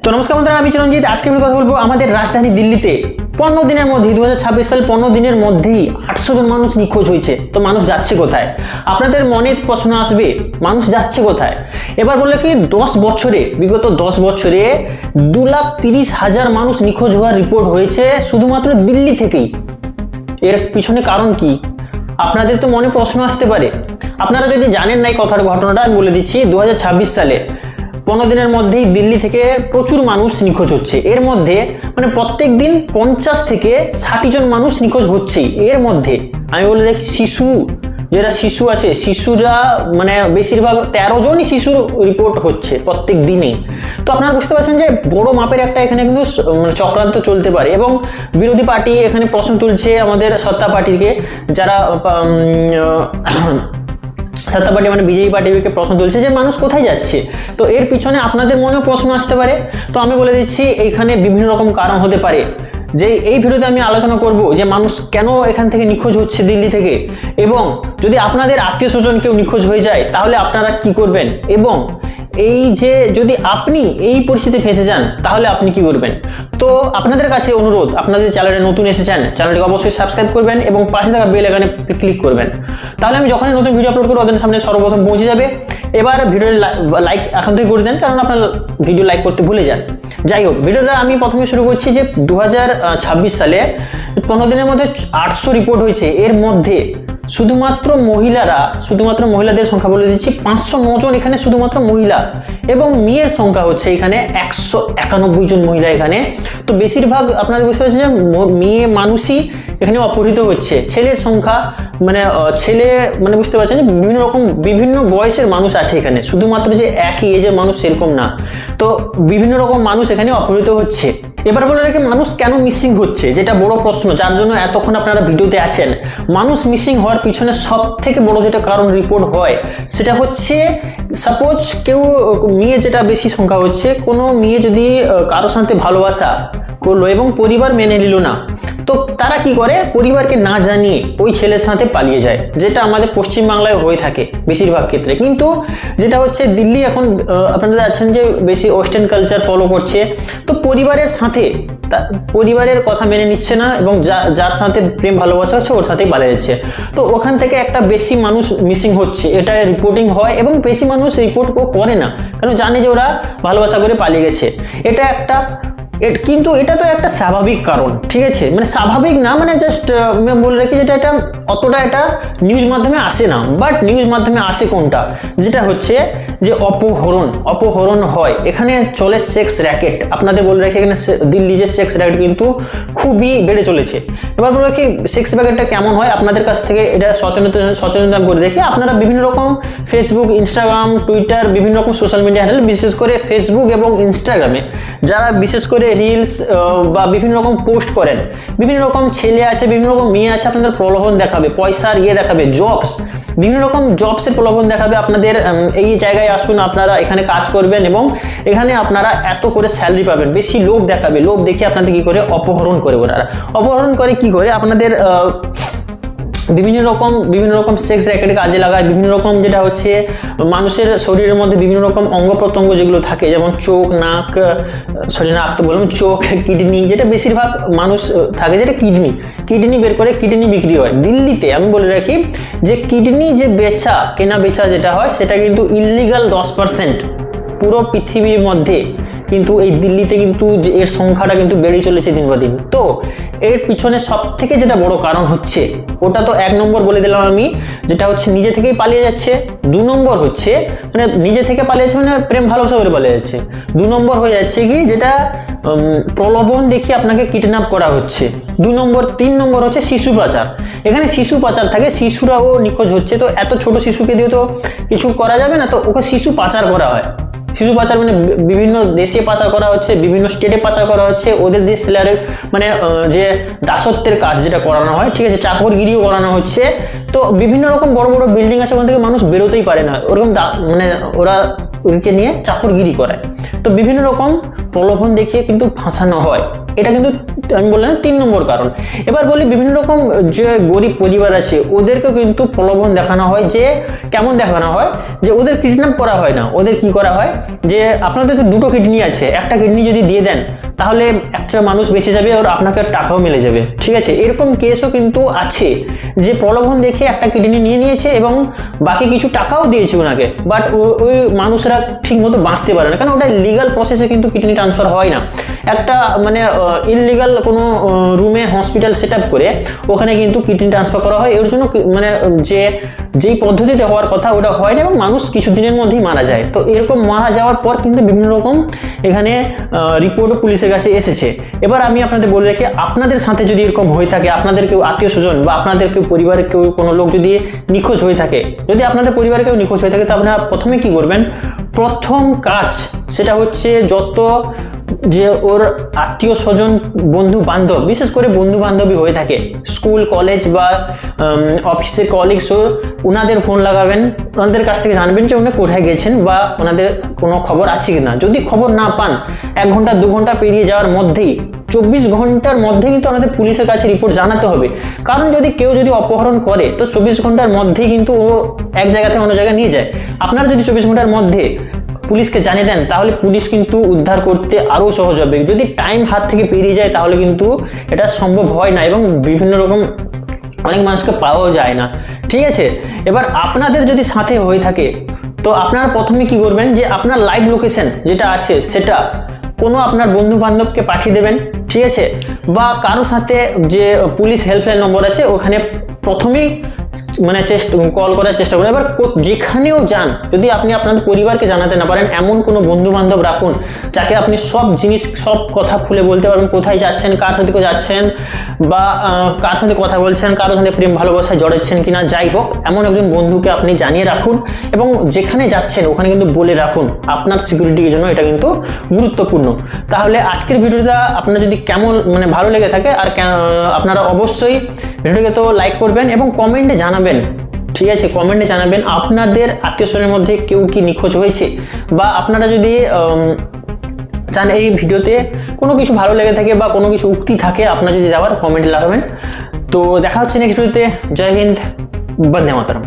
তো নমস্কার বন্ধুরা, আমি চিরঞ্জিত। আজকে আমি কথা বলবো আমাদের রাজধানী দিল্লিতে 15 দিনের মধ্যে 2026 সাল 15 দিনের মধ্যেই 800 জন মানুষ নিখোঁজ হয়েছে। তো মানুষ যাচ্ছে কোথায়? আপনাদের মনে প্রশ্ন আসবে, মানুষ যাচ্ছে কোথায়? এবার বললে কি বিগত 10 বছরে 2,30,000 মানুষ নিখোঁজ হওয়ার রিপোর্ট হয়েছে শুধুমাত্র দিল্লি থেকেই। এর পিছনে কারণ কি? আপনাদের তো মনে প্রশ্ন আসতে পারে। আপনারা যদি জানেন না এই ঘটনাটা, আমি বলে দিচ্ছি। 2026 সালে 15 দিনের মধ্যেই দিল্লি থেকে প্রচুর মানুষ নিখোঁজ হচ্ছে। এর মধ্যে মানে প্রত্যেক দিন 50 থেকে 60 জন মানুষ নিখোঁজ হচ্ছে। এর মধ্যে আমি বলে দেখি শিশু আছে, শিশুরা মানে বেশিরভাগ 13 জনই শিশুর রিপোর্ট হচ্ছে প্রত্যেক দিনে। তো আপনারা বুঝতে পারছেন যে বড় মাপের একটা এখানে কিন্তু চক্রান্ত চলতে পারে। এবং বিরোধী পার্টি এখানে প্রশ্ন তুলছে আমাদের সত্তা পার্টিকে, যারা সত্তা পার্টি মানে বিজেপি পার্টিকে প্রশ্ন তুলছে যে মানুষ কোথায় যাচ্ছে। তো এর পিছনে আপনাদের মনেও প্রশ্ন আসতে পারে। তো আমি বলে দিচ্ছি এইখানে বিভিন্ন রকম কারণ হতে পারে, যে এই ভিডিওতে আমি আলোচনা করব যে মানুষ কেন এখান থেকে নিখোঁজ হচ্ছে দিল্লি থেকে, এবং যদি আপনাদের আত্মীয় স্বজন কেউ নিখোঁজ হয়ে যায় তাহলে আপনারা কি করবেন, এবং এই যে যদি আপনি এই পরিস্থিতিতে ফেঁসে যান তাহলে আপনি কি করবেন। তো আপনাদের কাছে অনুরোধ, আপনাদের চ্যানেলে নতুন এসেছেন চ্যানেলটিকে অবশ্যই সাবস্ক্রাইব করবেন এবং পাশে থাকা বেল আইকনে ক্লিক করবেন। তাহলে আমি যখনই নতুন ভিডিও আপলোড করবো ওদের সামনে সর্বপ্রথম পৌঁছে যাবে। এবার ভিডিওর লাইক এখন থেকে করে দেন, কারণ আপনার ভিডিও লাইক করতে ভুলে যান। যাই হোক, ভিডিওটা আমি প্রথমে শুরু করছি যে 2026 সালে 15 দিনের মধ্যে 800 রিপোর্ট হয়েছে। এর মধ্যে শুধুমাত্র মহিলাদের সংখ্যা বলে দিচ্ছি 509 জন এখানে শুধুমাত্র মহিলা, এবং মেয়ের সংখ্যা হচ্ছে এখানে 191 জন মহিলা এখানে। তো বেশিরভাগ আপনারা বুঝতে পারছেন যে মেয়ে মানুষই এখানে অপহৃত হচ্ছে। ছেলের সংখ্যা মানে বুঝতে পারছেন যে বিভিন্ন বয়সের মানুষ আছে এখানে, শুধুমাত্র যে একই এজের মানুষ সেরকম না। তো বিভিন্ন রকম মানুষ এখানে অপহৃত হচ্ছে। এবার বলে রাখি মানুষ কেন মিসিং হচ্ছে, যেটা বড় প্রশ্ন, যার জন্য এতক্ষণ আপনারা ভিডিওতে আছেন। মানুষ মিসিং হওয়ার পিছনে সব থেকে বড় যেটা কারণ রিপোর্ট হয় সেটা হচ্ছে, সাপোজ কেউ মেয়ে, যেটা বেশি সংখ্যা হচ্ছে, কোনো মেয়ে যদি কারোর সাথে ভালোবাসা করলো এবং পরিবার মেনে নিল না, তো তারা কি করে, পরিবারকে না জানিয়ে ওই ছেলের সাথে পালিয়ে যায়, যেটা আমাদের পশ্চিমবাংলায় হয়ে থাকে বেশিরভাগ ক্ষেত্রে। কিন্তু যেটা হচ্ছে দিল্লি এখন আপনারা জানেন যে বেশি ওয়েস্টার্ন কালচার ফলো করছে। তো পরিবারের কথা মেনে নিচ্ছে না, এবং যার সাথে প্রেম ভালোবাসা হচ্ছে ওর সাথেই পালিয়ে যাচ্ছে। তো ওখান থেকে একটা বেশি মানুষ মিসিং হচ্ছে, এটা রিপোর্টিং হয়, এবং বেশি মানুষ রিপোর্ট করে না, কারণ জানে যে ওরা ভালোবাসা করে পালিয়ে গেছে। কিন্তু এটা তো একটা স্বাভাবিক কারণ, ঠিক আছে, মানে স্বাভাবিক না, মানে জাস্ট বলে রাখি যেটা এটা অতটা এটা নিউজ মাধ্যমে আসে না। বাট নিউজ মাধ্যমে আসে কোনটা, যেটা হচ্ছে যে অপহরণ হয়, এখানে চলে সেক্স র্যাকেট। আপনাদের বলে রাখি এখানে দিল্লি যে সেক্স র্যাকেট কিন্তু খুবই বেড়ে চলেছে। এবার বলে রাখি সেক্স র্যাকেটটা কেমন হয়, আপনাদের কাছ থেকে এটা সচেতনতা করে দেখি। আপনারা বিভিন্ন রকম ফেসবুক, ইনস্টাগ্রাম, টুইটার, বিভিন্ন রকম সোশ্যাল মিডিয়া হ্যান্ডেল, বিশেষ করে ফেসবুক এবং ইনস্টাগ্রামে যারা বিশেষ করে রিলস বা বিভিন্ন রকম পোস্ট করেন, বিভিন্ন রকম ছেলে আছে, বিভিন্ন রকম মেয়ে আছে, আপনাদের প্রলোভন দেখাবে, পয়সার দেখাবে, বিভিন্ন রকম জবসের প্রলোভন দেখাবে, আপনাদের এই জায়গায় আসুন, আপনারা এখানে কাজ করবেন এবং এখানে আপনারা এত করে স্যালারি পাবেন, বেশি লোভ দেখাবে। লোভ দেখে আপনাদের কি করে অপহরণ করে কি করে আপনাদের বিভিন্ন রকম সেক্স র্যাকেটে কাজে লাগায়। বিভিন্ন রকম যেটা হচ্ছে মানুষের শরীরের মধ্যে বিভিন্ন রকম অঙ্গ প্রত্যঙ্গ যেগুলো থাকে, যেমন চোখ, নাক তো বললাম, চোখ, কিডনি, যেটা বেশিরভাগ মানুষ থাকে, যেটা কিডনি বের করে কিডনি বিক্রি হয় দিল্লিতে। আমি বলে রাখি যে কিডনি যে কেনা বেচা যেটা হয় সেটা কিন্তু ইল্লিগাল 10% পুরো পৃথিবীর মধ্যে, কিন্তু এই দিল্লিতে কিন্তু এর সংখ্যাটা কিন্তু বেড়েই চলেছে দিন বা দিন। তো এর পিছনে সব থেকে যেটা বড় কারণ হচ্ছে, ওটা তো 1 নম্বর বলে দিলাম আমি, যেটা হচ্ছে নিজে থেকেই পালিয়ে যাচ্ছে। 2 নম্বর হচ্ছে মানে নিজে থেকে পালিয়ে যাচ্ছে মানে প্রেম ভালোবাসা করে পালিয়ে যাচ্ছে। 2 নম্বর হয়ে যাচ্ছে কি, যেটা প্রলোভন দেখিয়ে আপনাকে কিডন্যাপ করা হচ্ছে। 2 নম্বর। 3 নম্বর হচ্ছে শিশু পাচার। এখানে শিশু পাচার থাকে, শিশুরাও নিখোঁজ হচ্ছে। তো এত ছোট শিশুকে দিয়ে তো কিছু করা যাবে না, তো ওকে শিশু পাচার করা হয়। শিশু পাচার মানে বিভিন্ন দেশে পাচার করা হচ্ছে, বিভিন্ন স্টেটে পাচার করা হচ্ছে, ওদের দিয়ে সেলারের মানে যে দাসত্বের কাজ যেটা করানো হয়, ঠিক আছে, চাকরগিরিও করানো হচ্ছে। তো বিভিন্ন রকম বড় বড় বিল্ডিং আছে, ওখান থেকে মানুষ বেরোতেই পারে না, ওরকম মানে ওরা ওকে নিয়ে চাকরগিরি করায়। তো বিভিন্ন রকম প্রলোভন দেখিয়ে কিন্তু ফাঁসানো হয়, এটা কিন্তু আমি বললাম 3 নম্বর কারণ। এবার বলি বিভিন্ন রকম যে গরিব পরিবার আছে ওদেরকেও কিন্তু প্রলোভন দেখানো হয়। যে কেমন দেখানো হয়, যে ওদের কিডন্যাপ করা হয় না, ওদের কি করা হয় যে আপনাদের তো 2টো কিডনি আছে, একটা কিডনি যদি দিয়ে দেন তাহলে একটা মানুষ বেঁচে যাবে আর আপনাকে টাকাও মিলে যাবে, ঠিক আছে। এরকম কেসও কিন্তু আছে যে প্রলোভন দেখে একটা কিডনি নিয়ে নিয়েছে এবং বাকি কিছু টাকাও দিয়েছে ওনাকে, বাট ওই মানুষরা ঠিক মতো বাঁচতে পারে না, কারণ ওটা লিগাল প্রসেসে কিন্তু কিডনি ট্রান্সফার হয় না। একটা মানে ইললিগাল কোনো রুমে হসপিটাল সেট আপ করে ওখানে কিন্তু কিডনি ট্রান্সফার করা হয়। এর জন্য মানে যেই পদ্ধতিতে হওয়ার কথা ওটা হয় না এবং মানুষ কিছুদিনের মধ্যেই মারা যায়। তো এরকম মারা যাওয়ার পর কিন্তু বিভিন্ন রকম এখানে রিপোর্টও পুলিশের কাছে এসেছে। এবার আমি আপনাদের বলে রাখি, আপনাদের সাথে যদি এরকম হয়ে থাকে, আপনাদের কেউ আত্মীয় স্বজন বা আপনাদের কেউ পরিবারের কেউ কোনো লোক যদি নিখোঁজ হয়ে থাকে, যদি আপনাদের পরিবারে কেউ নিখোঁজ হয়ে থাকে, তো আপনারা প্রথমে কি করবেন, প্রথম কাজ সেটা হচ্ছে যত যে ওর আত্মীয় স্বজন বন্ধু বান্ধব, বিশেষ করে বন্ধু বান্ধবী হয়ে থাকে, স্কুল কলেজ বা অফিসে কলিগস, ওনাদের ফোন লাগাবেন, ওনাদের কাছ থেকে জানবেন যে উনি কোথায় গেছেন বা ওনাদের কোনো খবর আছে কিনা। যদি খবর না পান 1 ঘন্টা 2 ঘন্টা পেরিয়ে যাওয়ার মধ্যেই 24 ঘন্টার মধ্যে কিন্তু আমাদের পুলিশের কাছে রিপোর্ট জানাতে হবে। কারণ কেউ যদি অপহরণ করে তো 24 ঘন্টার মধ্যেই কিন্তু ও এক জায়গা থেকে অন্য জায়গায় নিয়ে যায়। আপনারা যদি 24 ঘন্টার মধ্যে পুলিশকে জানিয়ে দেন তাহলে পুলিশ কিন্তু উদ্ধার করতে আরও সহজ হবে। যদি টাইম হাত থেকে পেরিয়ে যায় তাহলে কিন্তু এটা সম্ভব হয় না এবং বিভিন্ন রকম অনেক মানুষকে পাওয়াও যায় না, ঠিক আছে। এবার আপনাদের যদি সাথে হয়ে থাকে তো আপনারা প্রথমে কি করবেন, যে আপনার লাইভ লোকেশন যেটা আছে সেটা কোনো আপনার বন্ধু বান্ধবকে পাঠিয়ে দেবেন, ঠিক আছে, বা কারো সাথে যে পুলিশ হেল্পলাইন নম্বর আছে ওখানে প্রথমেই মানে কল করার চেষ্টা করুন। এবার যেখানেও যান, যদি আপনি আপনাদের পরিবারকে জানাতে না পারেন, এমন কোনো বন্ধু বান্ধব রাখুন যাকে আপনি সব জিনিস সব কথা খুলে বলতে পারবেন, কোথায় যাচ্ছেন, কার সাথে যাচ্ছেন বা কার সাথে কথা বলছেন, কারোর সাথে প্রেম ভালোবাসায় জড়াচ্ছেন কিনা, যাই হোক এমন একজন বন্ধুকে আপনি জানিয়ে রাখুন এবং যেখানে যাচ্ছেন ওখানে কিন্তু বলে রাখুন। আপনার সিকিউরিটির জন্য এটা কিন্তু গুরুত্বপূর্ণ। তাহলে আজকের ভিডিওটা আপনার যদি কেমন মানে ভালো লেগে থাকে, আর আপনারা অবশ্যই ভিডিওকে তো লাইক করবেন এবং কমেন্টে জানাবেন, ঠিক আছে, কমেন্টে জানাবেন আপনাদের আত্মীয় স্বজনের মধ্যে কেউ কি নিখোঁজ হয়েছে, বা আপনারা যদি চান এই ভিডিওতে কোনো কিছু ভালো লেগে থাকে বা কোনো কিছু উক্তি থাকে আপনারা যদি দেওয়ার, কমেন্টে লাগাবেন। তো দেখা হচ্ছে নেক্সট ভিডিওতে। জয় হিন্দ, বন্দে মাতরম।